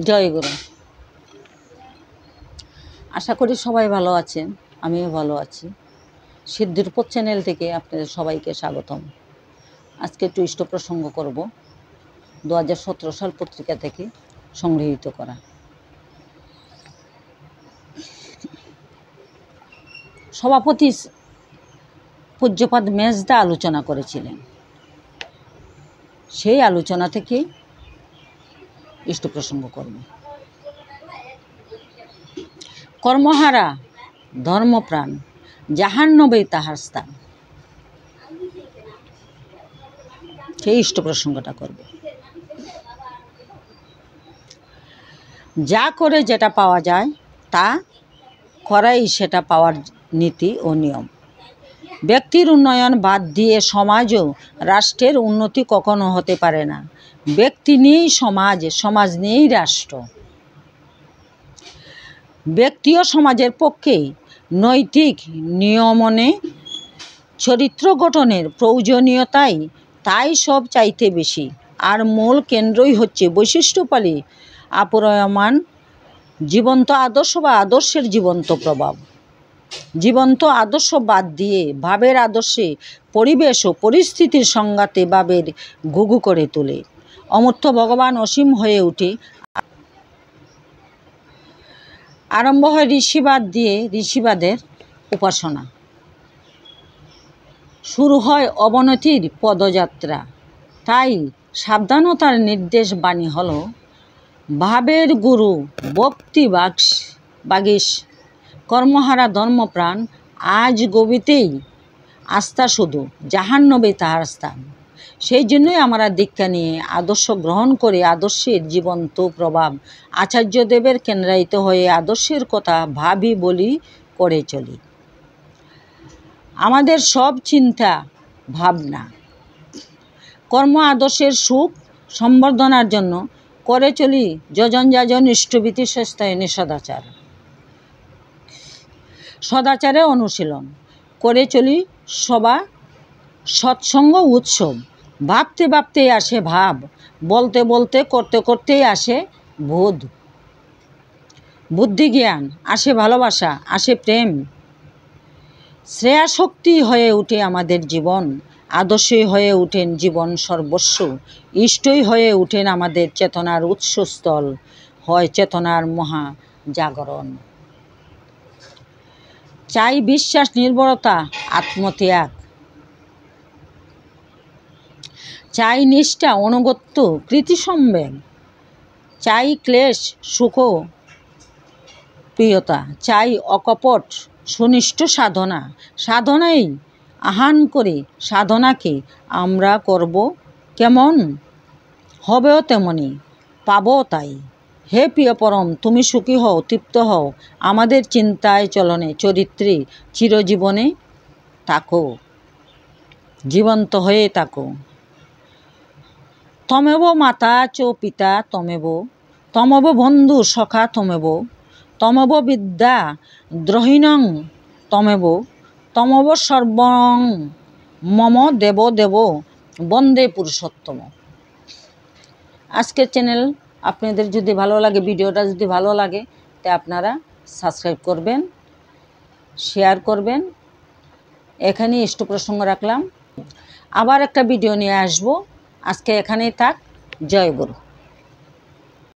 জয় গুরু। আশা করি সবাই ভালো আছেন, আমিও ভালো আছি। সিদ্ধির পথ চ্যানেল থেকে আপনাদের সবাইকে স্বাগতম। আজকে একটু ইষ্ট প্রসঙ্গ করব, 2017 সাল পত্রিকা থেকে সংগৃহীত করা। সভাপতি পূজ্যপাদ মেজদা আলোচনা করেছিলেন, সেই আলোচনা থেকে ইষ্ট প্রসঙ্গ করব। কর্মহারা ধর্মপ্রাণ, জাহান্নবেই তাহার স্থান, সেই ইষ্ট প্রসঙ্গটা করব। যা করে যেটা পাওয়া যায় তা করাই সেটা পাওয়ার নীতি ও নিয়ম। ব্যক্তির উন্নয়ন বাদ দিয়ে সমাজ ও রাষ্ট্রের উন্নতি কখনো হতে পারে না। ব্যক্তি নিয়েই সমাজ, সমাজ নিয়েই রাষ্ট্র। ব্যক্তি ও সমাজের পক্ষে নৈতিক নিয়মনে চরিত্র গঠনের প্রয়োজনীয়তাই তাই সব চাইতে বেশি। আর মূল কেন্দ্রই হচ্ছে বৈশিষ্ট্যপালী আপরয়মান জীবন্ত আদর্শ বা আদর্শের জীবন্ত প্রভাব। জীবন্ত আদর্শ বাদ দিয়ে ভাবের আদর্শে পরিবেশ ও পরিস্থিতির সংঘাতে ভাবের ঘুঘু করে তোলে। অমূর্ত ভগবান অসীম হয়ে ওঠে। আরম্ভ হয় ঋষিবাদ দিয়ে ঋষিবাদের উপাসনা। শুরু হয় অবনতির পদযাত্রা। তাই সাবধানতার নির্দেশ বাণী হল, ভাবের গুরু ভক্তি বাগীশ, কর্মহারা ধর্মপ্রাণ, আজ গবিতেই আস্থা শুধু, জাহান্নবে তাহার স্থান। সেই জন্যই আমরা দীক্ষা নিয়ে আদর্শ গ্রহণ করে আদর্শের জীবন্ত প্রভাব আচার্যদেবের কেন্দ্রায়িত হয়ে আদর্শের কথা ভাবি বলি করে চলি। আমাদের সব চিন্তা ভাবনা কর্ম আদর্শের সুখ সম্বর্ধনার জন্য করে চলি যজন যাজন ইষ্টভীতি সস্তায়নী সদাচার। সদাচারে অনুশীলন করে চলি সবা সৎসঙ্গ উৎসব। ভাবতে ভাবতেই আসে ভাব, বলতে বলতে করতে করতেই আসে বোধ। বুদ্ধি জ্ঞান আসে, ভালোবাসা আসে, প্রেম। শ্রেয়াশক্তি হয়ে ওঠে আমাদের জীবন, আদর্শই হয়ে ওঠেন জীবন সর্বস্ব। ইষ্টই হয়ে ওঠেন আমাদের চেতনার উৎসস্থল, হয় চেতনার মহা জাগরণ। চাই বিশ্বাস, নির্ভরতা, আত্মত্যাগ। চাই নিষ্ঠা, অনুগত্য, কৃতিসম্বেগ। চাই ক্লেশ, সুখ, প্রিয়তা। চাই অকপট সুনিষ্ঠ সাধনা। সাধনাই আহ্বান করে সাধনাকে আমরা করব কেমন, হবেও তেমনি, পাবো তাই। হে প্রিয় পরম, তুমি সুখী হও, তৃপ্ত হও, আমাদের চিন্তায় চলনে চরিত্রে চিরজীবনে থাকো, জীবন্ত হয়ে থাকো। তমেব মাতা চ পিতা তমেব, তমব বন্ধু সখা তমেব, তমব বিদ্যা দ্রহিণং তমেব, তমব সর্বং মম দেব দেব বন্দে পুরুষোত্তম। আজকের চ্যানেল আপনাদের যদি ভালো লাগে, ভিডিওটা যদি ভালো লাগে, তা আপনারা সাবস্ক্রাইব করবেন, শেয়ার করবেন। এখানেই ইষ্ট প্রসঙ্গ রাখলাম। আবার একটা ভিডিও নিয়ে আসবো। আজকে এখানেই থাক। জয় গুরু।